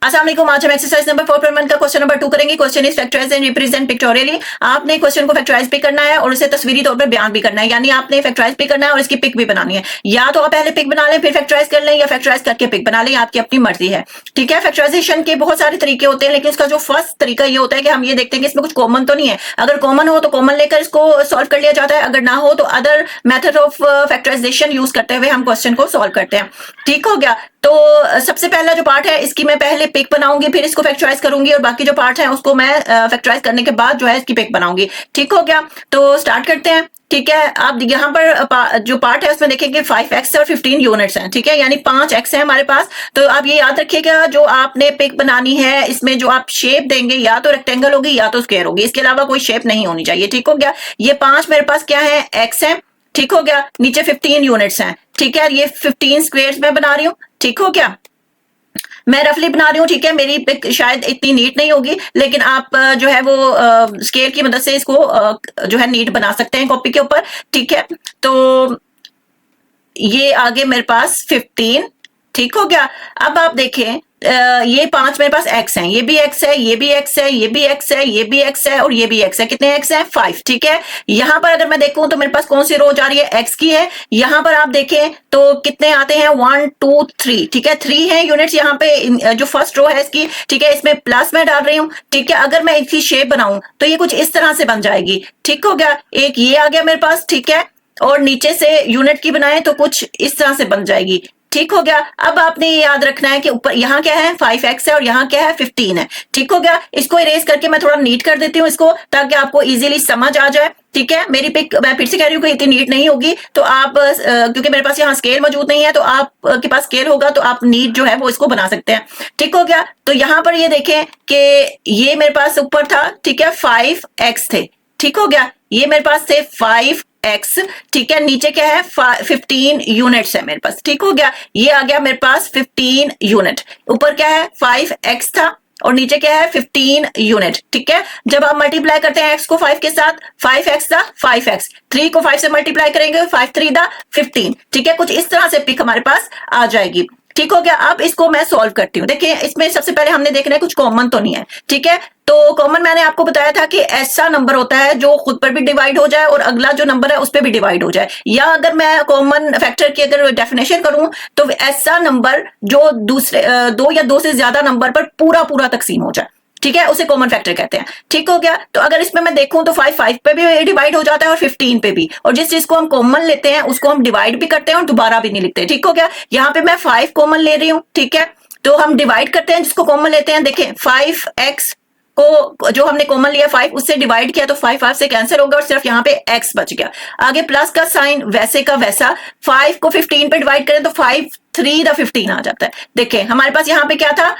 अस्सलाम वालेकुम। आज हम एक्सरसाइज नंबर 4.1 का क्वेश्चन नंबर 2 करेंगे। Question is factorise and represent pictorially. आपने क्वेश्चन को फैक्टराइज भी करना है और उसे तस्वीरी तौर पर बयान भी करना है, यानी आपने फैक्टराइज भी करना है और इसकी पिक भी बनानी है। या तो आप पहले पिक बना लें फिर फैक्टराइज कर लें, या फैक्टराइज करके पिक बना लें, आपकी अपनी मर्जी है। ठीक है, फैक्टराइजेशन के बहुत सारे तरीके होते हैं, लेकिन उसका जो फर्स्ट तरीका ये होता है कि हम ये देखते हैं कि इसमें कुछ कॉमन तो नहीं है। अगर कॉमन हो तो कॉमन लेकर इसको सॉल्व कर लिया जाता है, अगर ना हो तो other method of factorisation use करते हुए हम क्वेश्चन को सॉल्व करते हैं। ठीक हो गया। तो सबसे पहला जो पार्ट है इसकी मैं पहले पिक बनाऊंगी, फिर इसको फैक्टराइज करूंगी, और बाकी जो पार्ट है उसको मैं फैक्टराइज करने के बाद जो है इसकी पिक बनाऊंगी। ठीक हो गया, तो स्टार्ट करते हैं। ठीक है, आप यहाँ पर जो पार्ट है उसमें देखेंगे 5x और 15 यूनिट्स हैं। ठीक है, यानी 5x है हमारे पास। तो आप ये याद रखिएगा, जो आपने पिक बनानी है इसमें जो आप शेप देंगे या तो रेक्टेंगल होगी या तो स्क्वायर होगी, इसके अलावा कोई शेप नहीं होनी चाहिए। ठीक हो गया, ये 5 मेरे पास क्या है, x है। ठीक हो गया, नीचे 15 यूनिट्स हैं। ठीक है, ये 15 स्क्वायर्स में बना रही हूँ। ठीक हो गया, मैं रफली बना रही हूँ। ठीक है, मेरी पिक शायद इतनी नीट नहीं होगी, लेकिन आप जो है वो स्केल की मदद से इसको जो है नीट बना सकते हैं कॉपी के ऊपर। ठीक है, तो ये आगे मेरे पास 15। ठीक हो गया, अब आप देखें ये 5 मेरे पास x हैं, ये भी x है, ये भी x है, ये भी x है, ये भी x है और ये भी x है। कितने x हैं, 5। ठीक है, यहाँ पर अगर मैं देखूं तो मेरे पास कौन सी रो जा रही है, x की है। यहाँ पर आप देखें तो कितने आते हैं, 1 2 3। ठीक है, 3 है यूनिट्स यहाँ पे जो फर्स्ट रो है इसकी। ठीक है, इसमें प्लस मैं डाल रही हूँ। ठीक है, अगर मैं इसकी शेप बनाऊं तो ये कुछ इस तरह से बन जाएगी। ठीक हो गया, एक ये आ गया मेरे पास। ठीक है, और नीचे से यूनिट की बनाए तो कुछ इस तरह से बन जाएगी। ठीक हो गया, अब आपने ये याद रखना है कि ऊपर यहाँ क्या है, 5x है और यहाँ क्या है, 15 है। ठीक हो गया, इसको इरेज करके मैं थोड़ा नीट कर देती हूँ इसको, ताकि आपको इजीली समझ आ जाए। ठीक है, मेरी पिक मैं फिर से कह रही हूँ कि इतनी नीट नहीं होगी, तो आप क्योंकि मेरे पास यहाँ स्केल मौजूद नहीं है, तो आप के पास स्केल होगा तो आप नीट जो है वो इसको बना सकते हैं। ठीक हो गया, तो यहाँ पर ये देखें कि ये मेरे पास ऊपर था। ठीक है, 5x थे। ठीक हो गया, ये मेरे पास थे 5x। ठीक है, नीचे क्या है, 15 यूनिट्स है मेरे पास। ठीक हो गया, ये आ गया मेरे पास 15 यूनिट। ऊपर क्या है, 5x था और नीचे क्या है, 15 यूनिट। ठीक है, जब आप मल्टीप्लाई करते हैं x को 5 के साथ, 5x था 5x, 3 को 5 से मल्टीप्लाई करेंगे, 5 3 दा 15। ठीक है, कुछ इस तरह से पिक हमारे पास आ जाएगी। ठीक हो गया, अब इसको मैं सॉल्व करती हूँ। देखिए, इसमें सबसे पहले हमने देखना है कुछ कॉमन तो नहीं है। ठीक है, तो कॉमन मैंने आपको बताया था कि ऐसा नंबर होता है जो खुद पर भी डिवाइड हो जाए और अगला जो नंबर है उस पर भी डिवाइड हो जाए। या अगर मैं कॉमन फैक्टर की अगर डेफिनेशन करूं तो ऐसा नंबर जो दूसरे दो या दो से ज्यादा नंबर पर पूरा पूरा तकसीम हो जाए। ठीक है, उसे कॉमन फैक्टर कहते हैं। ठीक हो गया, तो अगर इसमें मैं देखूं तो 5 पे भी डिवाइड हो जाता है और 15 पे भी, और जिस चीज को हम कॉमन लेते हैं उसको हम डिवाइड भी करते हैं और दोबारा भी नहीं लिखते। ठीक हो गया, यहाँ पे मैं 5 कॉमन ले रही हूँ। ठीक है, तो हम डिवाइड करते हैं जिसको कॉमन लेते हैं। देखें, 5x को जो हमने कॉमन लिया 5, उससे डिवाइड किया तो 5 से कैंसिल होगा और सिर्फ यहाँ पे x बच गया। आगे प्लस का साइन वैसे का वैसा, 5 को 15 पे डिवाइड करें तो 5 3 दा 15 आ जाता है। देखें, हमारे पास यहाँ पे क्या था,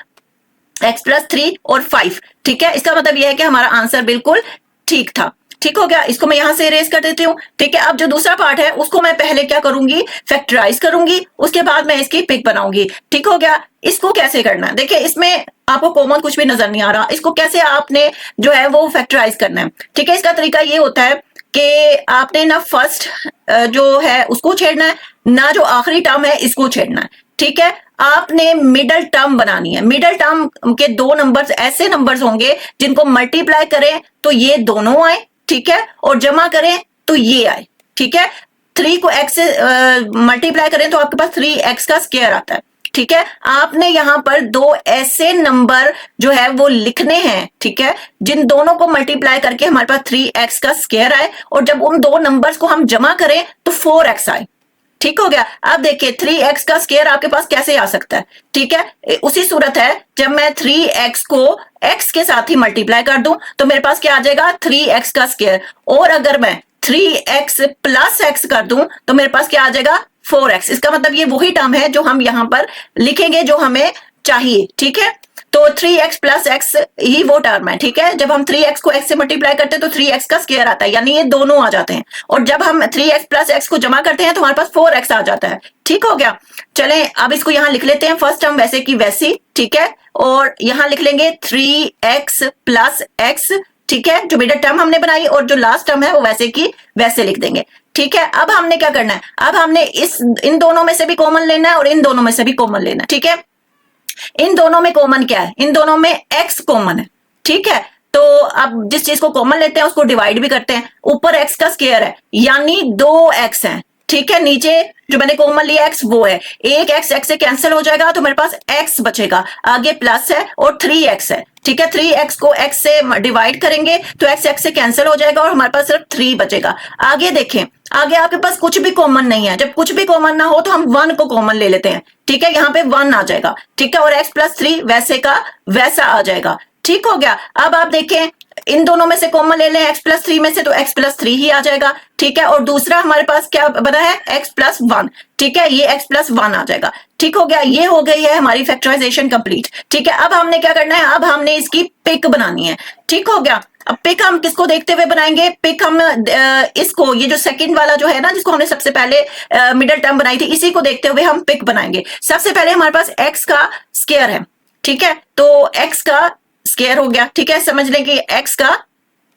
x प्लस 3 और 5। ठीक है, इसका मतलब यह है कि हमारा आंसर बिल्कुल ठीक था। ठीक हो गया, इसको मैं यहां से इरेज कर देती हूँ। ठीक है, अब जो दूसरा पार्ट है उसको मैं पहले क्या करूंगी, फैक्टराइज करूंगी, उसके बाद मैं इसकी पिक बनाऊंगी। ठीक हो गया, इसको कैसे करना है, देखिए इसमें आपको कॉमन कुछ भी नजर नहीं आ रहा, इसको कैसे आपने जो है वो फैक्टराइज करना है। ठीक है, इसका तरीका ये होता है कि आपने ना फर्स्ट जो है उसको छेड़ना है, ना जो आखिरी टर्म है इसको छेड़ना है। ठीक है, आपने मिडल टर्म बनानी है। मिडल टर्म के दो नंबर्स ऐसे नंबर्स होंगे जिनको मल्टीप्लाई करें तो ये दोनों आए। ठीक है, और जमा करें तो ये आए। ठीक है, 3 को x से मल्टीप्लाई करें तो आपके पास 3x का स्क्वायर आता है। ठीक है, आपने यहाँ पर दो ऐसे नंबर जो है वो लिखने हैं। ठीक है, जिन दोनों को मल्टीप्लाई करके हमारे पास 3x का स्क्वायर आए, और जब उन दो नंबर्स को हम जमा करें तो 4x आए। ठीक हो गया, अब देखिए 3x का स्क्वायर आपके पास कैसे आ सकता है। ठीक है, उसी सूरत है जब मैं 3x को x के साथ ही मल्टीप्लाई कर दूं तो मेरे पास क्या आ जाएगा, 3x का स्क्वायर, और अगर मैं 3x प्लस x कर दूं तो मेरे पास क्या आ जाएगा, 4x। इसका मतलब ये वही टर्म है जो हम यहां पर लिखेंगे जो हमें चाहिए। ठीक है, तो 3x प्लस x ही वो टर्म है। ठीक है, जब हम 3x को x से मल्टीप्लाई करते हैं तो 3x का स्क्वायर आता है, यानी ये दोनों आ जाते हैं, और जब हम 3x प्लस x को जमा करते हैं तो हमारे पास 4x आ जाता है। ठीक हो गया, चलें अब इसको यहां लिख लेते हैं, फर्स्ट टर्म वैसे की वैसी। ठीक है, और यहां लिख लेंगे 3x प्लस x। ठीक है, जो मिडल टर्म हमने बनाई और जो लास्ट टर्म है वो वैसे की वैसे लिख देंगे। ठीक है, अब हमने क्या करना है, अब हमने इन दोनों में से भी कॉमन लेना है और इन दोनों में से भी कॉमन लेना है। ठीक है, इन दोनों में कॉमन क्या है? इन दोनों में x कॉमन है, ठीक है। तो अब जिस चीज को कॉमन लेते हैं उसको डिवाइड भी करते हैं। ऊपर x का स्क्वायर है यानी 2x है, ठीक है। नीचे जो मैंने कॉमन लिया x वो है, एक x से कैंसिल हो जाएगा तो मेरे पास x बचेगा, आगे प्लस है और 3x है, ठीक है। 3x को x से डिवाइड करेंगे तो x से कैंसिल हो जाएगा और हमारे पास सिर्फ 3 बचेगा। आगे देखें, आगे आपके पास कुछ भी कॉमन नहीं है। जब कुछ भी कॉमन ना हो तो हम 1 को कॉमन ले लेते हैं, ठीक है। यहाँ पे 1 आ जाएगा, ठीक है, और x प्लस 3 वैसे का वैसा आ जाएगा, ठीक हो गया। अब आप देखें इन दोनों में से कॉमन ले लें x प्लस 3 में से तो x प्लस 3 ही आ जाएगा, ठीक है। और दूसरा हमारे पास क्या बना है? x प्लस 1, ठीक है, ये x प्लस 1 आ जाएगा, ठीक हो गया। ये हो गई है हमारी फैक्टराइजेशन कंप्लीट, ठीक है। अब हमने क्या करना है? अब हमने इसकी पिक बनानी है, ठीक हो गया। अब पिक हम किसको देखते हुए बनाएंगे? पिक हम इसको, ये जो सेकंड वाला जो है ना, जिसको हमने सबसे पहले मिडिल टर्म बनाई थी, इसी को देखते हुए हम पिक बनाएंगे। सबसे पहले हमारे पास x का स्क्वायर है, ठीक है, तो x का स्क्वायर हो गया, ठीक है। समझ लें कि x का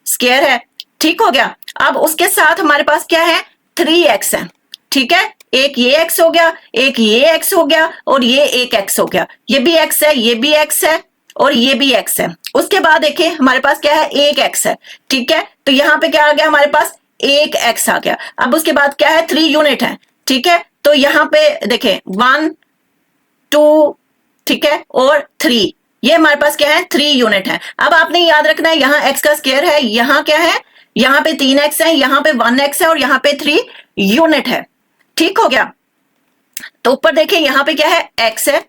स्क्वायर है, ठीक हो गया। अब उसके साथ हमारे पास क्या है? 3x है, ठीक है। एक ये x हो गया, एक ये x हो गया और ये एक x हो गया। ये भी x है, ये भी x है और ये भी x है। उसके बाद देखिए हमारे पास क्या है? एक x है, ठीक है। तो यहाँ पे क्या आ गया? हमारे पास एक x आ गया। अब उसके बाद क्या है? 3 यूनिट है, ठीक है। तो यहाँ पे देखें 1 2, ठीक है, और 3, ये हमारे पास क्या है? 3 यूनिट है। अब आपने याद रखना है यहाँ x का स्क्वायर है, यहाँ क्या है? यहाँ पे 3x है, यहाँ पे 1x है और यहाँ पे 3 यूनिट है, ठीक हो गया। तो ऊपर देखिए यहाँ पे क्या है? x है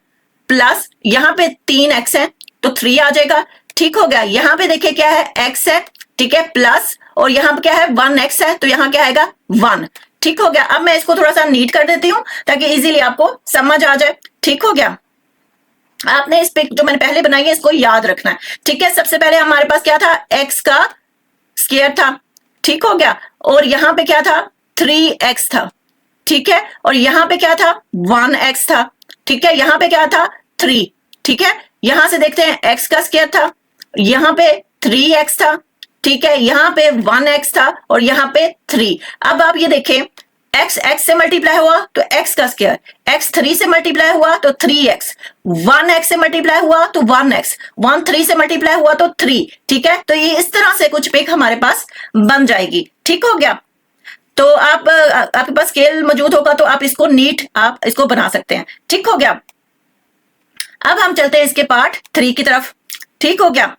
प्लस यहाँ पे 3x है तो 3 आ जाएगा, ठीक हो गया। यहाँ पे देखिए क्या है? x है, ठीक है, प्लस और यहाँ पे क्या है? 1x है तो यहाँ क्या आएगा? 1, ठीक हो गया। अब मैं इसको थोड़ा सा नीट कर देती हूँ ताकि इजीली आपको समझ आ जाए, ठीक हो गया। आपने इस पिक जो मैंने पहले बनाई है इसको याद रखना है, ठीक है। सबसे पहले हमारे पास क्या था? x का स्क्वायर था, ठीक हो गया, और यहाँ पे क्या था? 3x था, ठीक है, और यहाँ पे क्या था? 1x था, ठीक है, यहाँ पे क्या था? 3, ठीक है। यहां से देखते हैं x का स्क्वायर था, यहाँ पे 3x था, ठीक है, यहाँ पे 1x था और यहाँ पे 3। अब आप ये देखें x से मल्टीप्लाई हुआ तो x का स्क्वायर, x 3 से मल्टीप्लाई हुआ तो 3x, 1x से मल्टीप्लाई हुआ तो 1x, 1 3 से मल्टीप्लाई हुआ तो 3, ठीक है। तो ये इस तरह से कुछ पिक हमारे पास बन जाएगी, ठीक हो गया। तो आपके पास स्केल मौजूद होगा तो आप इसको नीट आप इसको बना सकते हैं, ठीक हो गया। अब हम चलते हैं इसके पार्ट 3 की तरफ, ठीक हो गया।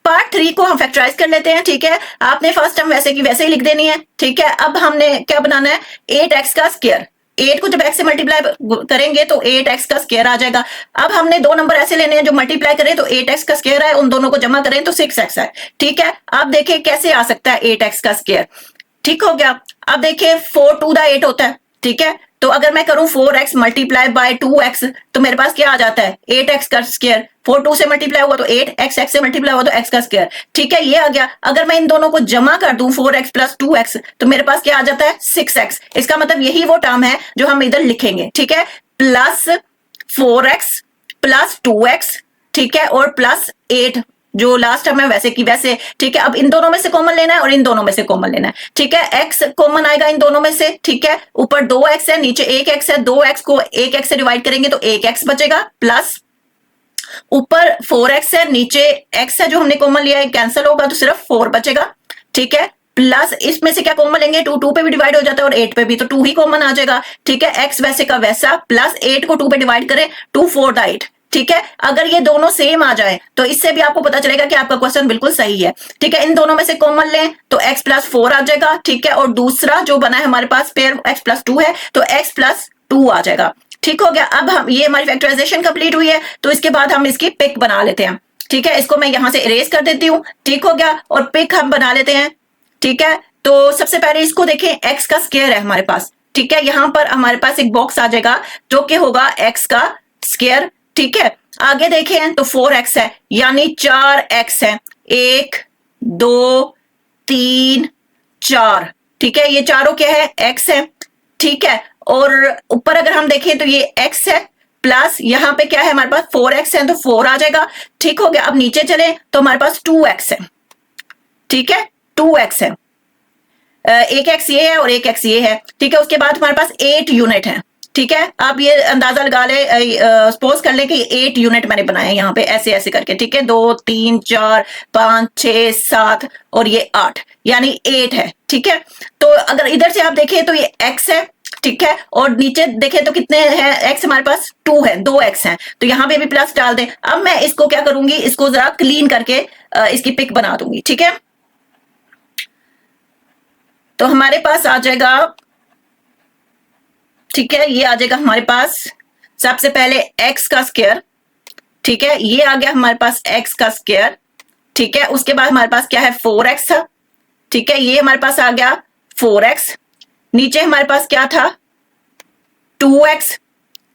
पार्ट 3 को हम फैक्टराइज कर लेते हैं, ठीक है। आपने फर्स्ट टर्म वैसे की वैसे ही लिख देनी है, ठीक है। अब हमने क्या बनाना है? 8x का स्क्वायर, 8 को जब x से मल्टीप्लाई करेंगे तो 8x का स्क्वायर आ जाएगा। अब हमने दो नंबर ऐसे लेने हैं जो मल्टीप्लाई करें तो 8x का स्क्वायर है, उन दोनों को जमा करें तो 6x है, ठीक है। अब देखिए कैसे आ सकता है 8x का स्क्वायर, ठीक हो गया। अब देखिए 4 टू द 8 होता है, ठीक है। तो अगर मैं करूं 4x मल्टीप्लाई बाय 2x तो मेरे पास क्या आ जाता है? 8x का स्क्वायर। 4 2 से मल्टीप्लाई हुआ तो 8, x से मल्टीप्लाई हुआ तो x का स्क्वायर, ठीक है, ये आ गया। अगर मैं इन दोनों को जमा कर दूं 4x प्लस 2x तो मेरे पास क्या आ जाता है? 6x। इसका मतलब यही वो टर्म है जो हम इधर लिखेंगे, ठीक है, प्लस 4x प्लस 2x, ठीक है, और प्लस 8 जो लास्ट टर्म है वैसे की वैसे, ठीक है। अब इन दोनों में से कॉमन लेना है और इन दोनों में से कॉमन लेना है, ठीक है। x कॉमन आएगा इन दोनों में से, ठीक है। ऊपर 2x है, नीचे 1x है, 2x को 1x से डिवाइड करेंगे तो 1x बचेगा, प्लस ऊपर 4x है, नीचे x है जो हमने कॉमन लिया है, कैंसिल होगा तो सिर्फ 4 बचेगा, ठीक है। प्लस इसमें से क्या कॉमन लेंगे? 2 2 पे भी डिवाइड हो जाता है और 8 पे भी, तो 2 ही कॉमन आ जाएगा, ठीक है। x वैसे का वैसा, प्लस 8 को 2 पे डिवाइड करें 2 4 8, ठीक है। अगर ये दोनों सेम आ जाए तो इससे भी आपको पता चलेगा कि आपका क्वेश्चन बिल्कुल सही है, ठीक है। इन दोनों में से कॉमन लें तो x प्लस 4 आ जाएगा, ठीक है, और दूसरा जो बना है हमारे पास पेयर x प्लस 2 है तो x प्लस 2 आ जाएगा, ठीक हो गया। अब हम ये हमारी फैक्टराइजेशन कंप्लीट हुई है तो इसके बाद हम इसकी पिक बना लेते हैं, ठीक है। इसको मैं यहां से इरेज कर देती हूँ, ठीक हो गया, और पिक हम बना लेते हैं, ठीक है। तो सबसे पहले इसको देखें, x का स्क्वायर है हमारे पास, ठीक है। यहां पर हमारे पास एक बॉक्स आ जाएगा जो कि होगा x का स्क्वायर, ठीक है। आगे देखें तो 4x है यानी 4x है, 1 2 3 4, ठीक है। ये चारों क्या है? x है, ठीक है। और ऊपर अगर हम देखें तो ये x है, प्लस यहाँ पे क्या है हमारे पास? 4x है तो 4 आ जाएगा, ठीक हो गया। अब नीचे चले तो हमारे पास 2x है, ठीक है, 2x है, एक x ये है और एक x ये है, ठीक है। उसके बाद हमारे पास 8 यूनिट है, ठीक है, आप ये अंदाजा लगा ले, सपोज कर ले कि 8 यूनिट मैंने बनाए यहाँ पे ऐसे ऐसे करके, ठीक है, 2 3 4 5 6 7 और ये 8, यानी 8 है, ठीक है। तो अगर इधर से आप देखें तो ये x है, ठीक है, और नीचे देखें तो कितने हैं x, हमारे पास 2 है, 2x हैं, तो यहाँ पे भी प्लस डाल दें। अब मैं इसको क्या करूंगी, इसको जरा क्लीन करके इसकी पिक बना दूंगी, ठीक है। तो हमारे पास आ जाएगा, ठीक है, ये आ जाएगा हमारे पास सबसे पहले x का स्क्वायर, ठीक है, ये आ गया हमारे पास x का स्क्वायर, ठीक है। उसके बाद हमारे पास क्या है 4x था, ठीक है, ये हमारे पास आ गया 4x, नीचे हमारे पास क्या था 2x,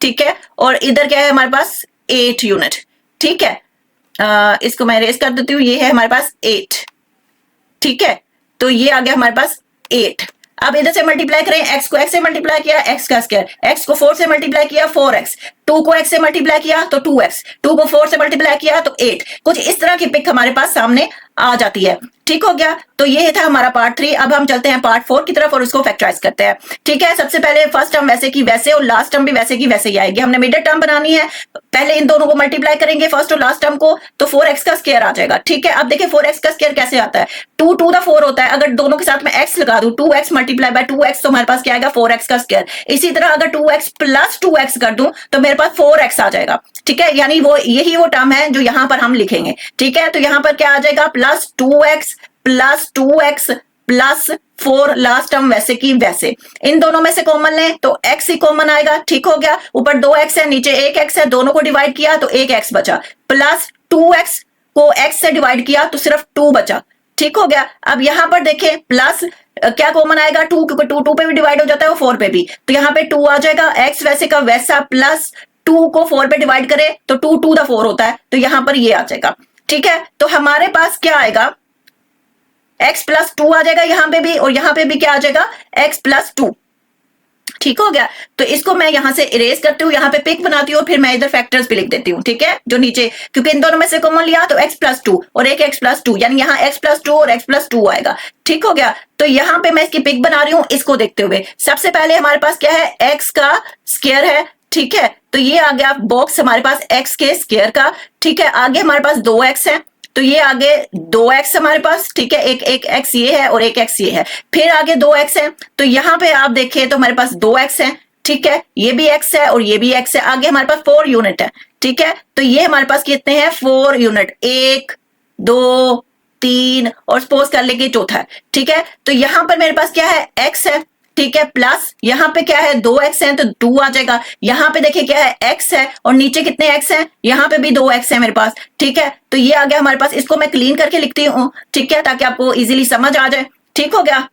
ठीक है, और इधर क्या है हमारे पास 8 यूनिट, ठीक है। इसको मैं रेस कर देती हूँ, ये है हमारे पास 8, ठीक है, तो ये आ गया हमारे पास 8। अब इधर से मल्टीप्लाई करें, x को x से मल्टीप्लाई किया x का स्क्वायर, x को 4 से मल्टीप्लाई किया 4x, 2 को x से मल्टीप्लाई किया तो 2x, 2 को 4 से मल्टीप्लाई किया तो 8। कुछ इस तरह की पिक हमारे पास सामने आ जाती है, ठीक हो गया। तो ये था हमारा पार्ट 3। अब हम चलते हैं पार्ट 4 की तरफ और उसको फैक्टराइज करते हैं, ठीक है। सबसे पहले फर्स्ट टर्म वैसे की वैसे और लास्ट टर्म भी वैसे की वैसे ही आएगी। हमने मिडिल टर्म बनानी है, पहले इन दोनों को मल्टीप्लाई करेंगे फर्स्ट और लास्ट टर्म को, तो 4x का स्क्वायर आ जाएगा, ठीक है। अब देखिए 4x का स्क्वायर कैसे आता है, 2 टू द 4 होता है, अगर दोनों के साथ में x लगा दूं 2x मल्टीप्लाई बाय 2x तो हमारे पास क्या आएगा 4x का स्क्वायर। इसी तरह अगर 2x प्लस 2x कर दूं तो मेरे पास 4x आ जाएगा, ठीक है, यानी वो यही वो टर्म है जो यहां पर हम लिखेंगे, ठीक है। तो यहां पर क्या आ जाएगा plus 2x plus 2x plus 4, last term वैसे की वैसे। इन दोनों में से कॉमन लें तो x ही कॉमन आएगा, ठीक हो गया। ऊपर 2x है, नीचे 1x है, दोनों को डिवाइड किया तो 1x बचा, प्लस 2x को x से डिवाइड किया तो सिर्फ 2 बचा, ठीक हो गया। अब यहां पर देखें प्लस क्या कॉमन आएगा 2, क्योंकि 2 पे भी डिवाइड हो जाता है, वो 4 पे भी, तो यहाँ पे 2 आ जाएगा, x वैसे का वैसा प्लस 2 को 4 पे डिवाइड करे तो 2 टू द 4 होता है, तो यहां पर ये आ जाएगा, ठीक है। तो हमारे पास क्या आएगा x प्लस 2 आ जाएगा यहाँ पे भी, और यहाँ पे भी क्या आ जाएगा x प्लस 2, ठीक हो गया। तो इसको मैं यहां से इरेज करती हूँ, यहाँ पे पिक बनाती हूँ, फिर मैं इधर फैक्टर्स भी लिख देती हूँ, ठीक है, जो नीचे, क्योंकि इन दोनों में से कॉमन लिया तो x प्लस 2 और एक x प्लस 2, यानी यहाँ x प्लस 2 और x प्लस 2 आएगा, ठीक हो गया। तो यहाँ पे मैं इसकी पिक बना रही हूँ, इसको देखते हुए सबसे पहले हमारे पास क्या है x का स्क्वायर है, ठीक है, तो ये आ गया बॉक्स हमारे पास x के स्क्वायर का, ठीक है। आगे हमारे पास 2x है, तो ये आगे 2x हमारे पास, ठीक है, एक x ये है और एक x ये है, फिर आगे 2x है, तो यहाँ पे आप देखें तो हमारे पास 2x है, ठीक है, ये भी x है और ये भी x है, आगे हमारे पास 4 यूनिट है, ठीक है। तो ये हमारे पास कितने हैं 4 यूनिट, 1 2 3 और सपोज कर लेंगे चौथा है, ठीक है। तो यहाँ पर मेरे पास क्या है x है, ठीक है, प्लस यहाँ पे क्या है 2x है तो 2 आ जाएगा, यहाँ पे देखिए क्या है x है और नीचे कितने x हैं, यहाँ पे भी 2x है मेरे पास, ठीक है। तो ये आ गया हमारे पास, इसको मैं क्लीन करके लिखती हूँ, ठीक है, ताकि आपको इजीली समझ आ जाए, ठीक हो गया।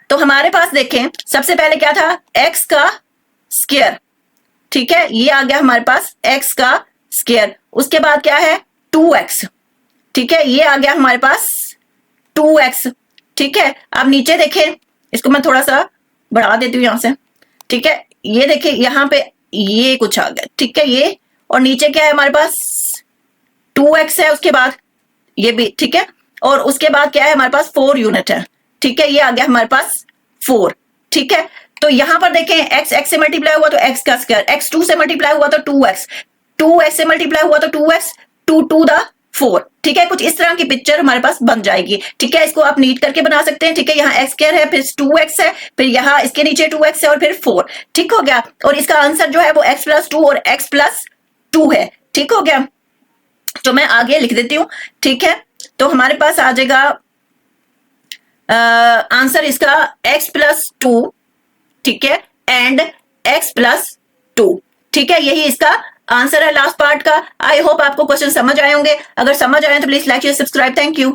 तो हमारे पास देखें सबसे पहले क्या था x का स्क्वायर, ठीक है, ये आ गया हमारे पास x का स्क्वायर, उसके बाद क्या है 2x, ठीक है, ये आ गया हमारे पास 2x, ठीक है। अब नीचे देखें, इसको मैं थोड़ा सा बढ़ा देती हूँ यहां से, ठीक है, ये देखिए यहाँ पे ये कुछ आ गया, ठीक है, ये, और नीचे क्या है हमारे पास 2x है, उसके बाद ये भी, ठीक है, और उसके बाद क्या है हमारे पास 4 यूनिट है, ठीक है, ये आ गया हमारे पास 4, ठीक है। तो यहां पर देखें x से मल्टीप्लाई हुआ तो x का स्क्वायर, x 2 से मल्टीप्लाई हुआ तो 2x, 2x से मल्टीप्लाई हुआ तो 2x, 2 टू द 4, ठीक है, कुछ इस तरह की पिक्चर हमारे पास बन जाएगी, ठीक है। इसको आप नीट करके बना सकते हैं, ठीक है, यहाँ x स्क्वायर है, फिर 2x है, फिर यहाँ इसके नीचे 2x है और फिर 4, ठीक हो गया। और इसका आंसर जो है वो x प्लस 2 और x प्लस 2 है, ठीक हो गया। तो मैं आगे लिख देती हूँ, ठीक है। तो हमारे पास आ जाएगा आंसर इसका x प्लस 2, ठीक है, एंड x प्लस 2, ठीक है, यही इसका आंसर है लास्ट पार्ट का। आई होप आपको क्वेश्चन समझ आए होंगे, अगर समझ आए तो please like share subscribe, thank you.